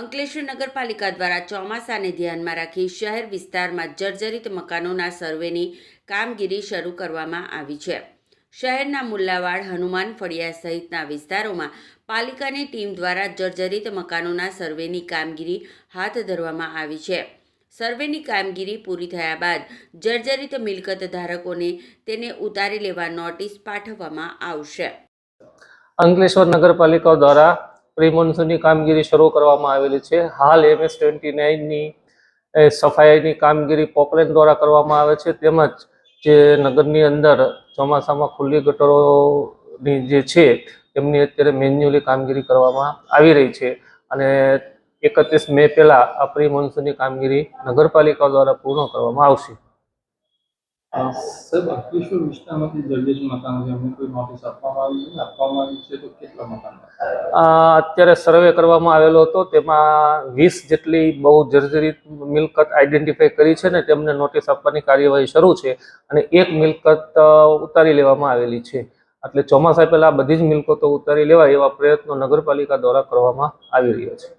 અંકલેશ્વર નગરપાલિકા દ્વારા ચોમાસાને ધ્યાનમાં રાખી શહેર વિસ્તારમાં જર્જરિત મકાનોના સર્વેની કામગીરી શરૂ કરવામાં આવી છે। શહેરના મુલ્લાવાડ, હનુમાન ફળિયા સહિતના વિસ્તારોમાં પાલિકાની ટીમ દ્વારા જર્જરિત મકાનોના સર્વેની કામગીરી હાથ ધરવામાં આવી છે। સર્વેની કામગીરી પૂરી થયા બાદ જર્જરિત મિલકત ધારકોને તેને ઉતારી લેવા નોટિસ પાઠવવામાં આવશે। અંકલેશ્વર નગરપાલિકા દ્વારા પ્રી મોન્સૂનની કામગીરી શરૂ કરવામાં આવેલી છે। હાલ MS-29 ની સફાઈની કામગીરી પોકલેન દ્વારા કરવામાં આવે છે। તેમજ જે નગરની અંદર ચોમાસામાં ખુલ્લી ગટરોની જે છે તેમની અત્યારે મેન્યુઅલી કામગીરી કરવામાં આવી રહી છે અને 31 મે પહેલા આ પ્રી મોન્સૂનની કામગીરી નગરપાલિકા દ્વારા પૂર્ણ કરવામાં આવશે। સાહેબ, અંકલેશ્વર વિસ્તારમાંથી જર્જરિત મકાનો છે, એમને કોઈ નોટિસ આપવામાં આવી છે તો કેટલા મકાનો? અત્યારે સર્વે કરવામાં આવેલો હતો, તેમાં 20 જેટલી બહુ જર્જરિત મિલકત આઈડેન્ટિફાઈ કરી છે ને તેમને નોટિસ આપવાની કાર્યવાહી શરૂ છે અને એક મિલકત ઉતારી લેવામાં આવેલી છે। એટલે ચોમાસા પહેલા બધી જ મિલકતો ઉતારી લેવાય એવા પ્રયત્નો નગરપાલિકા દ્વારા કરવામાં આવી રહ્યા છે।